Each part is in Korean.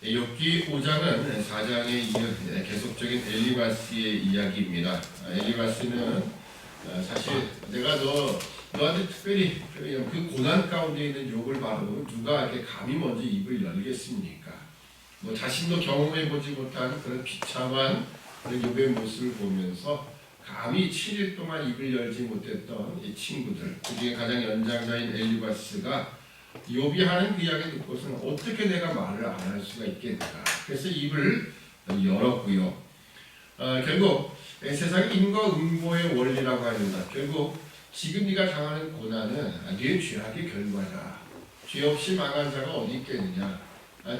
욥기 5장은 4장에 이어 계속적인 엘리바스의 이야기입니다. 엘리바스는 사실 내가 너한테 특별히 그 고난 가운데 있는 욥을 바라보면 누가 이렇게 감히 먼저 입을 열겠습니까? 뭐 자신도 경험해보지 못한 그런 비참한 그런 욥의 모습을 보면서 감히 7일 동안 입을 열지 못했던 이 친구들, 그중에 가장 연장자인 엘리바스가 욥이 하는 그 이야기 듣고서는 어떻게 내가 말을 안 할 수가 있겠는가. 그래서 입을 열었고요. 결국 세상의 인과 응보의 원리라고 합니다. 결국 지금 네가 당하는 고난은 네 죄악의 결과다. 죄 없이 망한 자가 어디 있겠느냐.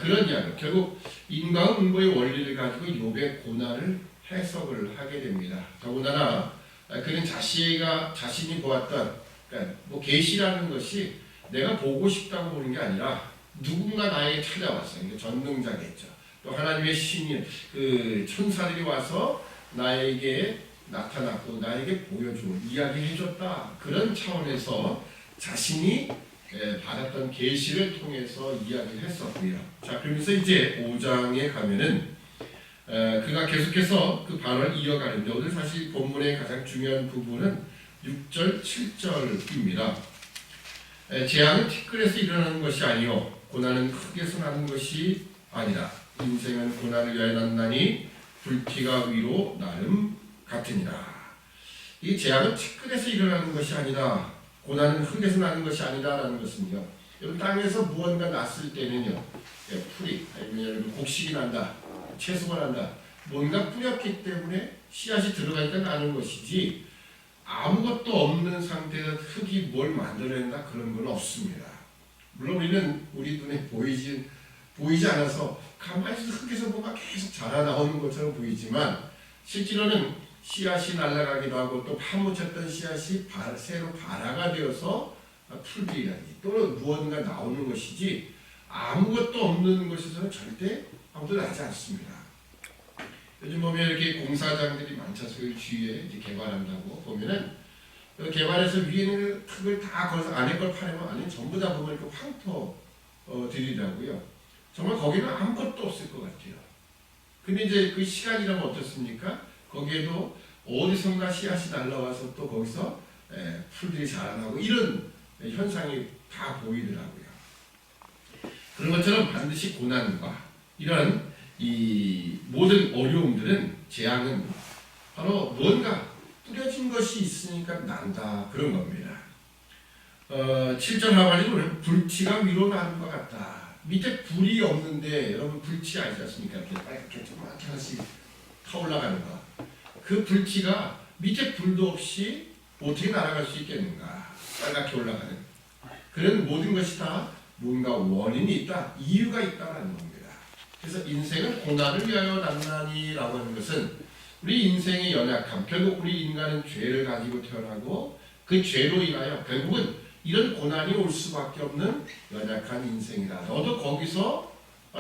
그런 이야기. 결국 인과 응보의 원리를 가지고 욥의 고난을 해석을 하게 됩니다. 더군다나 그는 자신이 보았던 그러니까 계시라는 것이 내가 보고 싶다고 보는 게 아니라 누군가 나에게 찾아왔어요. 이게 전능자겠죠. 또 하나님의 신이 그 천사들이 와서 나에게 나타났고 나에게 보여주고 이야기해줬다. 그런 차원에서 자신이 받았던 계시를 통해서 이야기를 했었고요. 자, 그러면서 이제 5장에 가면은 그가 계속해서 그 발언을 이어가는데 오늘 사실 본문의 가장 중요한 부분은 6절, 7절입니다. 재앙은 티끌에서 일어나는 것이 아니요 고난은 흙에서 나는 것이 아니라 인생은 고난을 위하여 난다니 불티가 위로 나름 같으니라. 이 재앙은 티끌에서 일어나는 것이 아니다. 고난은 흙에서 나는 것이 아니다라는 것은요. 여러분 땅에서 무언가 났을 때는요. 풀이 아니면 곡식이 난다. 채소가 난다. 뭔가 뿌렸기 때문에 씨앗이 들어가니까 나는 것이지 아무것도 없는 상태에서 흙이 뭘 만들어낸다 그런 건 없습니다. 물론 우리는 우리 눈에 보이지 않아서 가만히 있어서 흙에서 뭐가 계속 자라나오는 것처럼 보이지만 실제로는 씨앗이 날아가기도 하고 또 파묻혔던 씨앗이 새로 발화가 되어서 풀들이라니 또는 무언가 나오는 것이지 아무것도 없는 것에서는 절대 아무도 나지 않습니다. 요즘 보면 이렇게 공사장들이 많죠. 그 주위에 이제 개발한다고 보면은 그 개발해서 위에는 흙을 다 걸어서 안에 걸 파내면 안에 전부 다 보면 이렇게 황토 들이라고요. 정말 거기는 아무것도 없을 것 같아요. 근데 이제 그 시간이라면 어떻습니까? 거기에도 어디선가 씨앗이 날라와서 또 거기서 풀들이 자라나고 이런 현상이 다 보이더라고요. 그런 것처럼 반드시 고난과 이런 이 모든 어려움들은 재앙은 바로 뭔가 뿌려진 것이 있으니까 난다 그런 겁니다. 7절 하반에는 불티가 위로 나는 것 같다. 밑에 불이 없는데 여러분 불티 알지 않습니까? 이렇게 조그맣게 하나씩 타올라가는 거. 그 불티가 밑에 불도 없이 어떻게 날아갈 수 있겠는가? 빨갛게 올라가는 그런 모든 것이 다 뭔가 원인이 있다, 이유가 있다라는 겁니다. 그래서 인생은 고난을 위하여 난다니라고 하는 것은 우리 인생의 연약함, 결국 우리 인간은 죄를 가지고 태어나고 그 죄로 인하여 결국은 이런 고난이 올 수밖에 없는 연약한 인생이다. 너도 거기서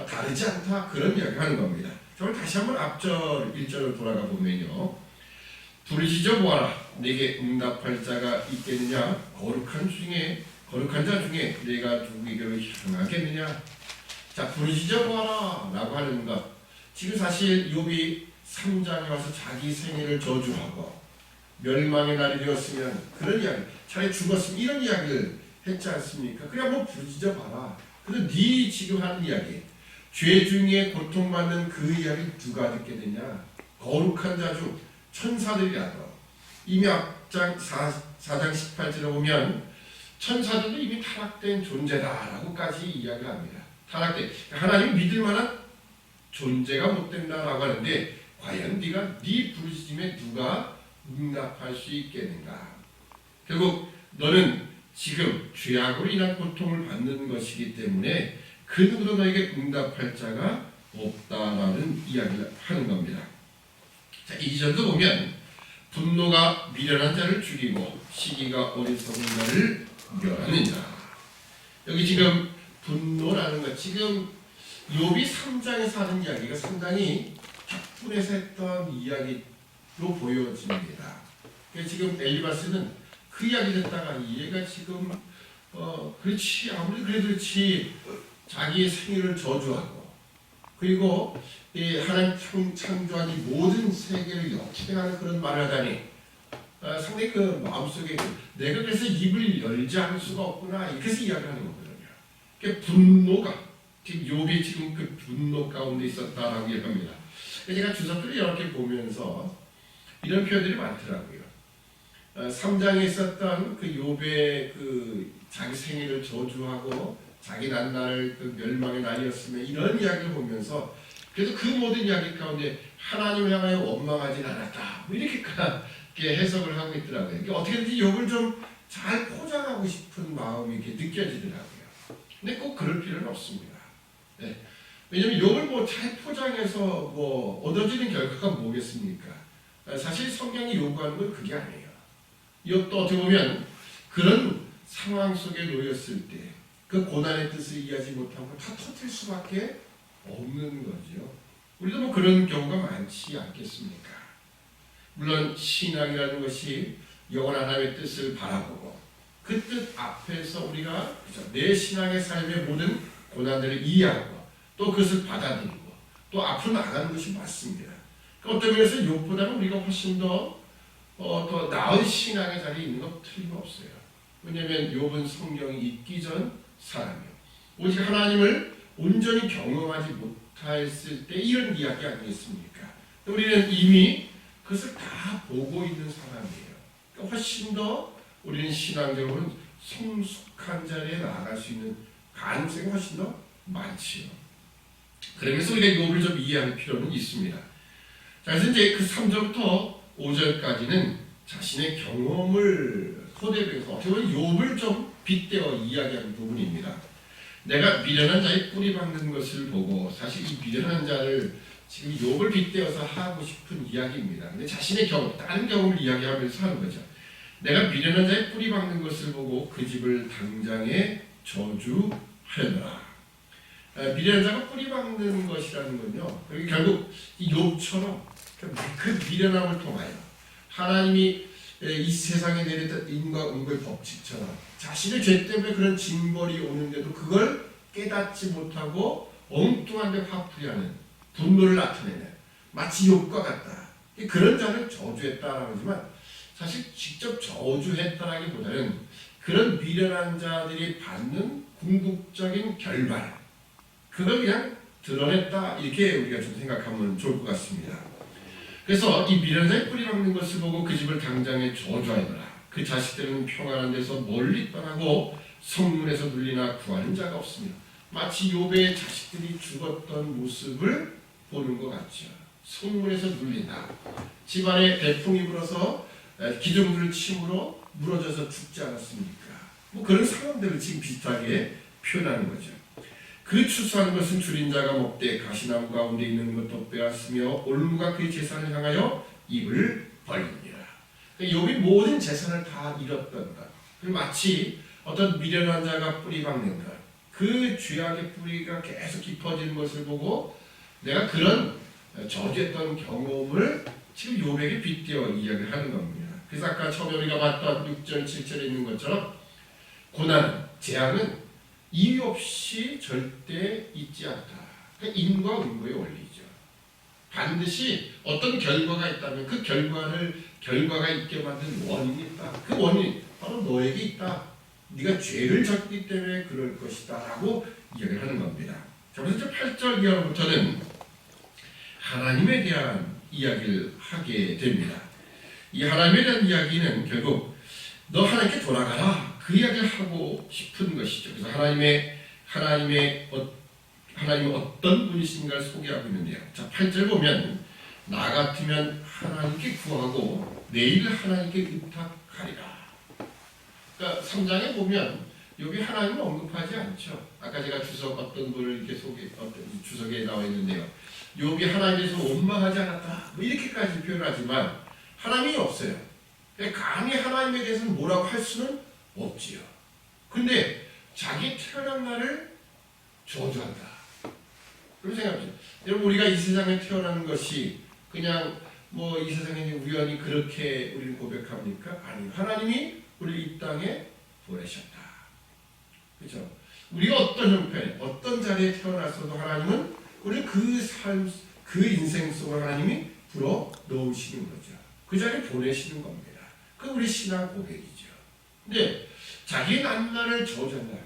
다르지 않다 그런 이야기를 하는 겁니다. 저를 다시 한번 앞절 1절을 돌아가 보면요. 부르짖어 보아라. 내게 응답할 자가 있겠느냐. 거룩한 자 중에 내가 누구에게로 향하겠느냐. 자, 부르짖어 보아라 라고 하는 것. 지금 사실 욥이 3장에 와서 자기 생애를 저주하고 멸망의 날이 되었으면 그런 이야기, 차라리 죽었으면 이런 이야기를 했지 않습니까? 그래 한번 부르짖어 봐라. 근데 네 지금 하는 이야기, 죄 중에 고통받는 그 이야기를 누가 듣게 되냐? 거룩한 자 중 천사들이라도. 이미 앞장 4장 18절에 보면 천사들도 이미 타락된 존재다라고까지 이야기를 합니다. 타락된, 하나님 믿을 만한 존재가 못 된다라고 하는데 과연 네가 네 부르짖음에 누가 응답할 수 있겠는가? 결국 너는 지금 죄악으로 인한 고통을 받는 것이기 때문에 그 누구도 너에게 응답할 자가 없다라는 이야기를 하는 겁니다. 자, 2절도 보면 분노가 미련한 자를 죽이고 시기가 어리석은 자를 멸하느니라. 여기 지금 분노라는 것, 지금 욥이 3장에서 하는 이야기가 상당히 격분해서 했던 이야기로 보여집니다. 지금 엘리바스는 그 이야기 듣다가 얘가 지금 그렇지 아무리 그래도 그렇지 자기의 생일을 저주하고 그리고 이 하나님 창조한 이 모든 세계를 역행하는 그런 말을 하다니 상당히 그 마음속에 내가 그래서 입을 열지 않을 수가 없구나 이렇게 해서 이야기하는 거거든요. 그 분노가 지금 욥이 지금 그 분노 가운데 있었다라고 얘기합니다. 제가 주석들을 여러 개 보면서 이런 표현들이 많더라고요. 3장에 있었던 그 욥의 그 자기 생일을 저주하고 자기 난날을 그 멸망의 날이었으며 이런 이야기를 보면서 그래서 그 모든 이야기 가운데 하나님을 향하여 원망하진 않았다 뭐 이렇게 해석을 하고 있더라고요. 그러니까 어떻게든지 욥을 좀 잘 포장하고 싶은 마음이 이렇게 느껴지더라고요. 근데 꼭 그럴 필요는 없습니다. 네. 왜냐면 욥을 뭐 잘 포장해서 뭐 얻어지는 결과가 뭐겠습니까? 사실 성경이 요구하는 건 그게 아니에요. 욥도 어떻게 보면 그런 상황 속에 놓였을 때 그 고난의 뜻을 이해하지 못하고 다 터뜨릴 수밖에 없는 거죠. 우리도 뭐 그런 경우가 많지 않겠습니까? 물론 신앙이라는 것이 영원한 하나님의 뜻을 바라보고 그 뜻 앞에서 우리가 내 신앙의 삶의 모든 고난들을 이해하고 또 그것을 받아들이고 또 앞으로 나가는 것이 맞습니다. 어떤 면에서 욥보다는 우리가 훨씬 더 나은 신앙의 자리에 있는 것 틀림없어요. 왜냐하면 욥은 성경이 있기 전 사람이에요. 오직 하나님을 온전히 경험하지 못했을 때 이런 이야기 아니겠습니까? 우리는 이미 그것을 다 보고 있는 사람이에요. 그러니까 훨씬 더 우리는 신앙적으로는 성숙한 자리에 나아갈 수 있는 가능성이 훨씬 더 많지요. 그러면서 우리가 욥을 좀 이해할 필요는 있습니다. 자, 그래서 이제 그 3절부터 5절까지는 자신의 경험을 토대로 어떻게 보면 욥을 좀 빗대어 이야기하는 부분입니다. 내가 미련한 자의 뿌리 박는 것을 보고 사실 이 미련한 자를 지금 욥을 빗대어서 하고 싶은 이야기입니다. 근데 자신의 경험, 다른 경험을 이야기하면서 하는 거죠. 내가 미련한 자의 뿌리 박는 것을 보고 그 집을 당장에 저주하려라. 미련한 자가 뿌리 박는 것이라는 건요. 결국 이 욥처럼 그 미련함을 통하여 하나님이 이 세상에 내렸던 인과 응고의 법칙처럼 자신의 죄 때문에 그런 징벌이 오는데도 그걸 깨닫지 못하고 엉뚱한 데 화풀이하는 분노를 나타내는 마치 욥과 같다. 그런 자를 저주했다라고 하지만 사실 직접 저주했다라기보다는 그런 미련한 자들이 받는 궁극적인 결말 그걸 그냥 드러냈다 이렇게 우리가 좀 생각하면 좋을 것 같습니다. 그래서 이 미련한 자의 뿌리 박는 것을 보고 그 집을 당장에 저주하여라. 그 자식들은 평안한 데서 멀리 떠나고 성문에서 눌리나 구하는 자가 없으며 마치 욥의 자식들이 죽었던 모습을 보는 것 같죠. 성문에서 눌린다. 집안에 대풍이 불어서 기둥들 침으로 무너져서 죽지 않았습니까? 뭐 그런 상황들을 지금 비슷하게 표현하는 거죠. 그 추수하는 것은 줄인 자가 먹되 가시나무 가운데 있는 것도 빼앗으며 올무가 그의 재산을 향하여 입을 벌립니다. 욥이 모든 재산을 다 잃었던 것, 마치 어떤 미련한 자가 뿌리 박는 것, 그 죄악의 뿌리가 계속 깊어지는 것을 보고 내가 그런 저주했던 경험을 지금 욥에게 빗대어 이야기를 하는 겁니다. 그래서 아까 처음에 우리가 봤던 6절, 7절에 있는 것처럼 고난, 재앙은 이유 없이 절대 있지 않다. 인과 응고의 원리죠. 반드시 어떤 결과가 있다면 그 결과가 있게 만든 원인이 있다. 그 원인 바로 너에게 있다. 네가 죄를 졌기 때문에 그럴 것이다 라고 이야기를 하는 겁니다. 자, 그래서 8절 이하로부터는 하나님에 대한 이야기를 하게 됩니다. 이 하나님에 대한 이야기는 결국 너 하나님께 돌아가라 그 이야기를 하고 싶은 것이죠. 그래서 하나님은 어떤 분이신가를 소개하고 있는데요. 자, 8절 보면 나 같으면 하나님께 구하고 내일 하나님께 의탁하리라. 그러니까 3장에 보면 여기 하나님을 언급하지 않죠. 아까 제가 주석 어떤 분을 이렇게 어떤 주석에 나와 있는데요. 욥이 하나님에 대해서 원망하지 않았다. 뭐 이렇게까지 표현하지만 하나님이 없어요. 감히 하나님에 대해서는 뭐라고 할 수는 없지요. 근데 자기 태어난 날을 저주한다. 그런 생각이죠. 여러분 우리가 이 세상에 태어나는 것이 그냥 뭐 이 세상에 우연히 그렇게 우리를 고백합니까? 아니요. 하나님이 우리를 이 땅에 보내셨다. 그렇죠? 우리가 어떤 형편, 어떤 자리에 태어났어도 하나님은 우리 그 삶, 그 인생 속으로 하나님이 불어 넣으시는 거죠. 그 자리에 보내시는 겁니다. 그 우리 신앙 고백이죠. 근데 자기 난나를 저주한다.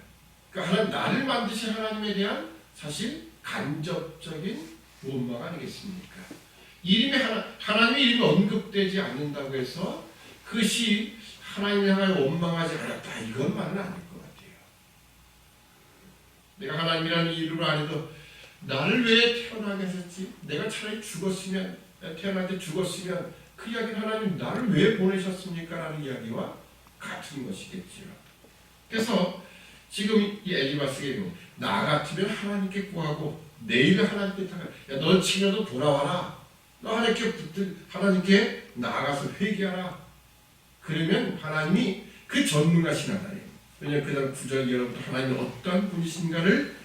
그러니까 나를 만드신 하나님에 대한 사실 간접적인 원망 아니겠습니까? 하나님의 이름이 언급되지 않는다고 해서 그것이 하나님을 향하여 원망하지 않았다. 이건 말은 아닐 것 같아요. 내가 하나님이라는 이름을 안 해도 나를 왜 태어나게 하셨지? 내가 차라리 죽었으면, 태어날 때 죽었으면 그 이야기는 하나님 나를 왜 보내셨습니까? 라는 이야기와 같은 것이겠죠. 그래서 지금 이 엘리바스의 경우 나 같으면 하나님께 구하고 내일은 하나님께 타가 야, 너 치려도 돌아와라. 너 하나님께 나아가서 회개하라. 그러면 하나님이 그 전능하신 하나님, 왜냐하면 그 다음 9절 이하부터 하나님이 어떠한 분이신가를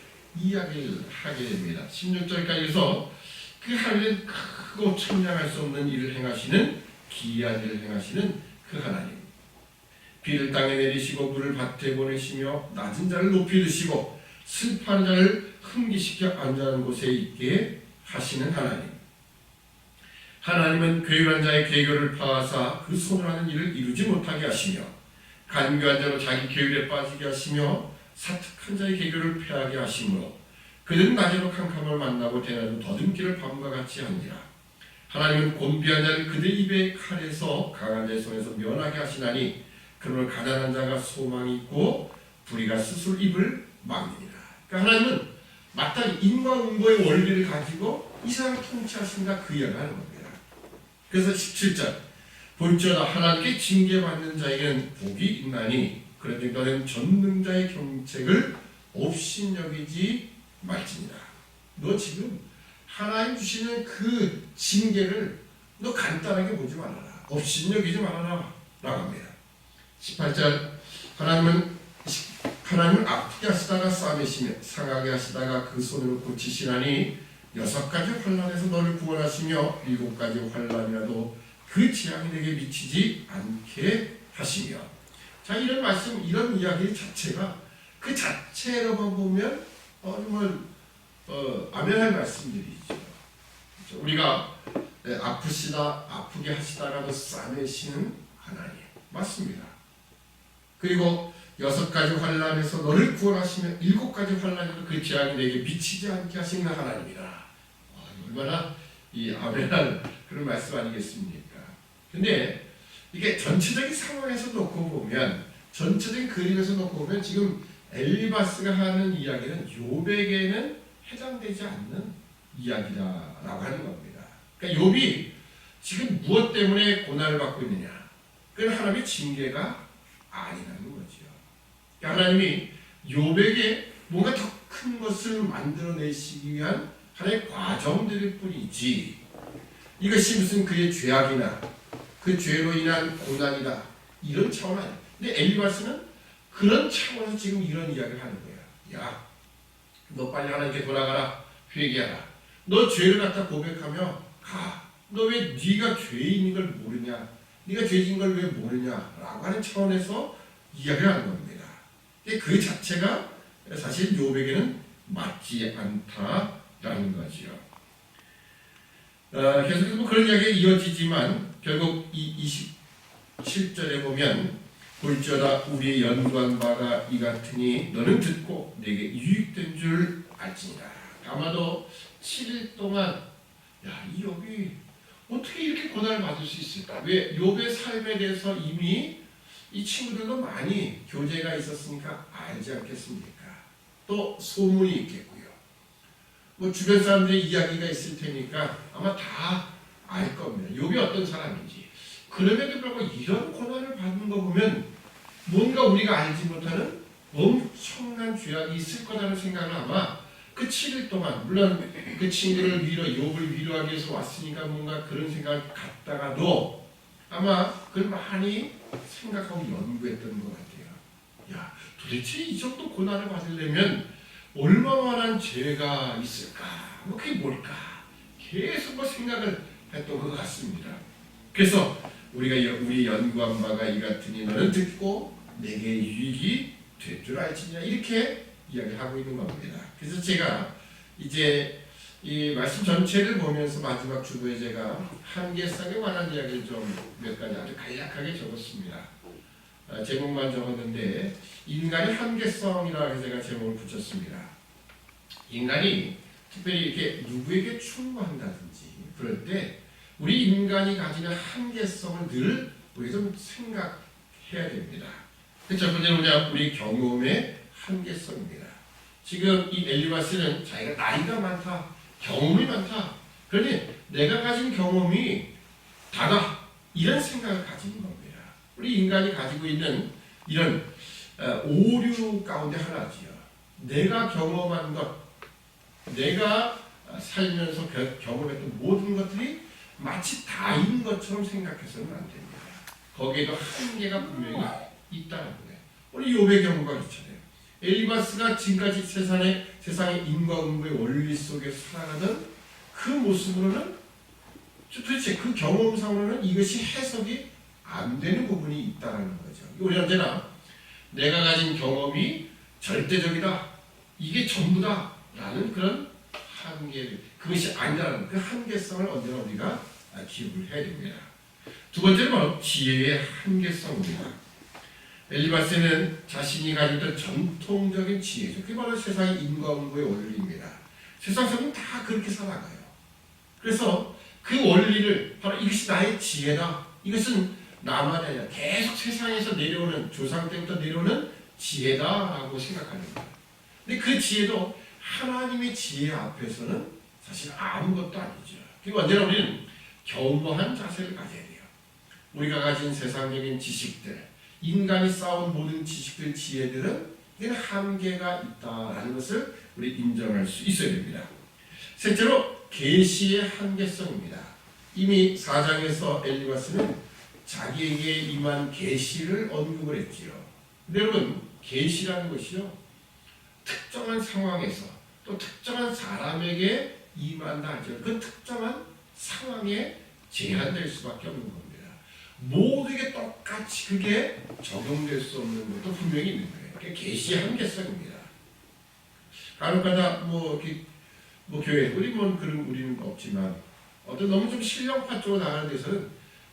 이야기를 하게 됩니다. 16절까지에서 그 하나님은 크고 청량할 수 없는 일을 행하시는 기이한 일을 행하시는 그 하나님, 비를 땅에 내리시고 물을 밭에 보내시며 낮은 자를 높이 드시고 슬퍼하는 자를 흥기시켜 안전한 곳에 있게 하시는 하나님. 하나님은 괴유한 자의 괴교를 파하사 그 손을 하는 일을 이루지 못하게 하시며 간교한 자로 자기 계율에 빠지게 하시며 사특한 자의 계교를 폐하게 하시므로 그들은 낮에도 캄캄함을 만나고 대낮에도 더듬기를 밤과 같이 하니라. 하나님은 곤비한 자를 그들 입의 칼에서 강한 자의 손에서 면하게 하시나니 그러므로 가난한 자가 소망이 있고 불의가 스스로 입을 막느니라. 그러니까 하나님은 마땅히 인과응보의 원리를 가지고 이 세상을 통치하신다, 그 이야기를 하는 겁니다. 그래서 17절 볼지어다 하나님께 징계받는 자에게는 복이 있나니 그런즉 너는 전능자의 경책을 업신여기지 말지니라. 너 지금 하나님 주시는 그 징계를 너 간단하게 보지 말아라. 업신여기지 말아라 라고 합니다. 18절 하나님은 아프게 하시다가 싸매시며 상하게 하시다가 그 손으로 고치시나니 6가지 환난에서 너를 구원하시며 7가지 환난이라도 그 재앙이 내게 미치지 않게 하시며. 자, 이런 말씀, 이런 이야기 자체가 그 자체로만 보면 정말 아멘할 말씀들이죠. 우리가 아프게 하시다가도 싸매시는 하나님 맞습니다. 그리고 6가지 환난에서 너를 구원하시며 7가지 환난에도 그 재앙이 내게 미치지 않게 하시는 하나님이다. 얼마나 이 아멘한 그런 말씀 아니겠습니까? 근데 이게 전체적인 상황에서 놓고 보면, 전체적인 그림에서 놓고 보면 지금 엘리바스가 하는 이야기는 욥에게는 해당되지 않는 이야기다라고 하는 겁니다. 그러니까 욥이 지금 무엇 때문에 고난을 받고 있느냐? 그건 하나님의 징계가 아니라는 거죠. 그러니까 하나님이 욥에게 뭔가 더 큰 것을 만들어내시기 위한 하나의 과정들일 뿐이지, 이것이 무슨 그의 죄악이나 그 죄로 인한 고난이다 이런 차원 아니야. 근데 엘리바스는 그런 차원에서 지금 이런 이야기를 하는 거야. 야, 너 빨리 하나님께 돌아가라. 회개하라. 너 죄를 갖다 고백하며 가. 너 왜 네가 죄인인 걸 모르냐? 네가 죄진 걸 왜 모르냐라고 하는 차원에서 이야기를 하는 겁니다. 그 자체가 사실 욥에게는 맞지 않다라는 거죠. 계속해서 그런 이야기가 이어지지만 결국 이 27절에 보면 볼지어다 우리의 연구한 바가 이 같으니 너는 듣고 내게 유익된 줄 알지니라. 아마도 7일 동안 이 욥이 어떻게 이렇게 고난을 받을 수 있을까? 왜 욥의 삶에 대해서 이미 이 친구들도 많이 교제가 있었으니까 알지 않겠습니까? 또 소문이 있겠고요. 뭐 주변 사람들의 이야기가 있을 테니까 아마 다 알 겁니다. 욥이 어떤 사람인지. 그럼에도 불구하고 이런 고난을 받는 거 보면 뭔가 우리가 알지 못하는 엄청난 죄악이 있을 거라는 생각을 아마 그 7일 동안, 물론 그 친구를 욥을 위로하기 위해서 왔으니까 뭔가 그런 생각을 갖다가도 아마 그걸 많이 생각하고 연구했던 것 같아요. 야, 도대체 이 정도 고난을 받으려면 얼마만한 죄가 있을까? 뭐 그게 뭘까? 계속 뭐 생각을 했던 것 같습니다. 그래서 우리 연구한 바가 이 같으니 너는 듣고 내게 유익이 될 줄 알지냐, 이렇게 이야기하고 있는 겁니다. 그래서 제가 이제 이 말씀 전체를 보면서 마지막 주보에 제가 한계성에 관한 이야기를 좀 몇 가지 아주 간략하게 적었습니다. 제목만 적었는데 인간의 한계성이라고 해서 제가 제목을 붙였습니다. 인간이 특별히 이렇게 누구에게 충고한다든지 그럴 때 우리 인간이 가지는 한계성을 늘 우리가 좀 생각해야 됩니다. 첫 번째는 뭐냐? 우리 경험의 한계성입니다. 지금 이 엘리바스는 자기가 나이가 많다, 경험이 많다. 그러니 내가 가진 경험이 다다. 이런 생각을 가지는 겁니다. 우리 인간이 가지고 있는 이런 오류 가운데 하나지요. 내가 경험한 것, 내가 살면서 경험했던 모든 것들이 마치 다인 것처럼 생각해서는 안 됩니다. 거기에도 한계가 분명히 있다는 거예요. 우리 욥의 경우가 그렇잖아요. 엘리바스가 지금까지 세상의 인과응보의 원리 속에 살아가던 그 모습으로는 도대체 그 경험상으로는 이것이 해석이 안 되는 부분이 있다는 거죠. 우리 언제나 내가 가진 경험이 절대적이다, 이게 전부다 라는 그런 한계, 그것이 아니라는 그 한계성을 언제나 우리가 기억을 해야 됩니다. 두 번째는 바로 지혜의 한계성입니다. 엘리바스는 자신이 가지고 있던 전통적인 지혜죠. 그게 바로 세상의 인과응보의 원리입니다. 세상 사람은 다 그렇게 살아가요. 그래서 그 원리를 바로 이것이 나의 지혜다. 이것은 나만이 아니라 계속 세상에서 내려오는, 조상 때부터 내려오는 지혜다라고 생각합니다. 근데 그 지혜도 하나님의 지혜 앞에서는 사실 아무것도 아니죠. 그리고 언제나 우리는 겸허한 자세를 가져야 돼요. 우리가 가진 세상적인 지식들, 인간이 쌓은 모든 지식들, 지혜들은 이게 한계가 있다라는 것을 우리 인정할 수 있어야 됩니다. 셋째로 계시의 한계성입니다. 이미 4장에서 엘리바스는 자기에게 임한 계시를 언급을 했지요. 근데 여러분, 계시라는 것이요, 특정한 상황에서 또 특정한 사람에게 임한다 하죠. 그 특정한 상황에 제한될 수밖에 없는 겁니다. 모두에게 똑같이 그게 적용될 수 없는 것도 분명히 있는 거예요. 그게 계시의 한계성입니다. 간혹가다 교회 우리는 없지만 어떤 너무 좀 실력파 쪽으로 나가는 데서는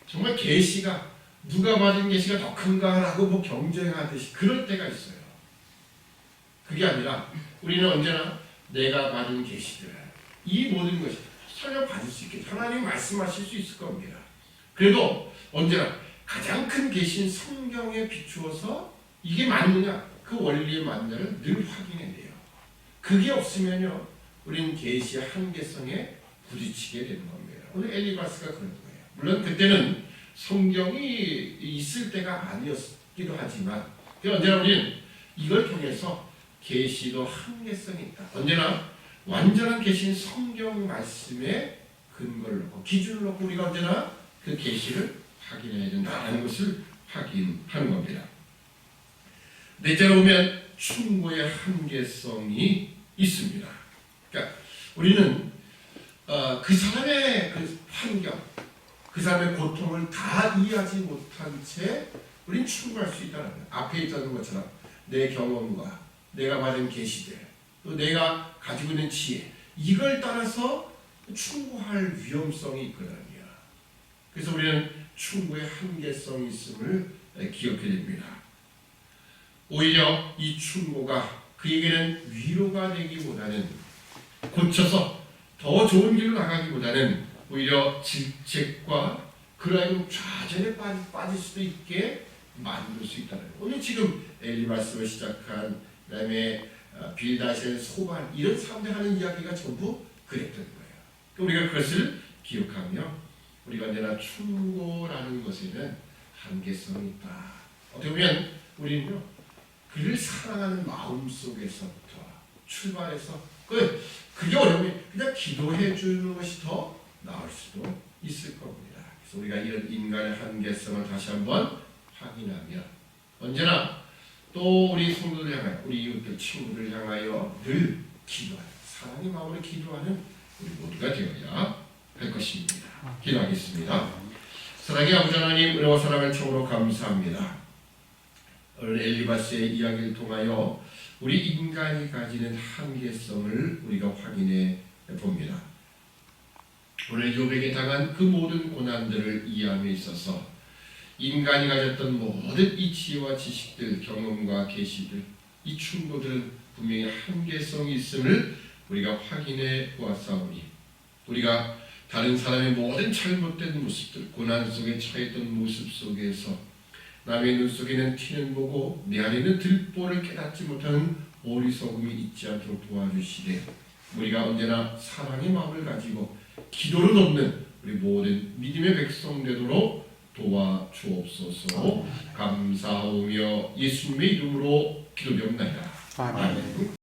정말 계시가 누가 받은 계시가 더 큰가라고 경쟁하듯이 그럴 때가 있어요. 그게 아니라 우리는 언제나 내가 받은 계시들, 이 모든 것이 설령 받을 수 있게 하나님 말씀하실 수 있을 겁니다. 그래도 언제나 가장 큰 계시인 성경에 비추어서 이게 맞느냐, 그 원리에 맞느냐를 늘 확인해야 돼요. 그게 없으면요, 우리는 계시의 한계성에 부딪히게 되는 겁니다. 오늘 엘리바스가 그런 거예요. 물론 그때는 성경이 있을 때가 아니었기도 하지만 언제나 우리는 이걸 통해서 계시도 한계성이 있다. 언제나 완전한 계시인 성경 말씀에 근거를 놓고 기준을 놓고 우리가 언제나 그 계시를 확인해야 된다는 것을 확인하는 겁니다. 넷째로 보면 충고의 한계성이 있습니다. 그러니까 우리는 그 사람의 그 환경, 그 사람의 고통을 다 이해하지 못한 채 우리는 충고할 수 있다는 거예요. 앞에 있던 것처럼 내 경험과 내가 받은 계시들, 또 내가 가지고 있는 지혜, 이걸 따라서 충고할 위험성이 있거든요. 그래서 우리는 충고의 한계성이 있음을 기억해야 됩니다. 오히려 이 충고가 그에게는 위로가 되기보다는, 고쳐서 더 좋은 길로 나가기보다는 오히려 질책과 그러한 좌절에 빠질 수도 있게 만들 수 있다는 거예요. 오늘 지금 엘리바스로 시작한 그다음에 빌닷의 소반, 이런 사람들 하는 이야기가 전부 그랬던 거예요. 우리가 그것을 기억하며 우리가 언제나 충고라는 것에는 한계성이 있다. 어떻게 보면 우리는요, 그를 사랑하는 마음 속에서부터 출발해서 그게 어려우면 그냥 기도해 주는 것이 더 나을 수도 있을 겁니다. 그래서 우리가 이런 인간의 한계성을 다시 한번 확인하며 언제나 또 우리 성도들 향하여, 우리 이웃들, 친구들 향하여 늘 기도하는, 사랑의 마음으로 기도하는 우리 모두가 되어야 할 것입니다. 기도하겠습니다. 사랑의 아버지 하나님, 은혜와 사랑을 참으로 감사합니다. 오늘 엘리바스의 이야기를 통하여 우리 인간이 가지는 한계성을 우리가 확인해 봅니다. 오늘 욥에게 당한 그 모든 고난들을 이해함에 있어서 인간이 가졌던 모든 이 지혜와 지식들, 경험과 계시들, 이 충고들은 분명히 한계성이 있음을 우리가 확인해 보았사오니 우리가 다른 사람의 모든 잘못된 모습들, 고난 속에 처했던 모습 속에서 남의 눈 속에는 티는 보고 내 안에는 들보를 깨닫지 못하는 어리석음이 있지 않도록 도와주시되 우리가 언제나 사랑의 마음을 가지고 기도를 돕는 우리 모든 믿음의 백성 되도록 도와주옵소서. 감사하며 예수님의 이름으로 기도드립니다. 아멘.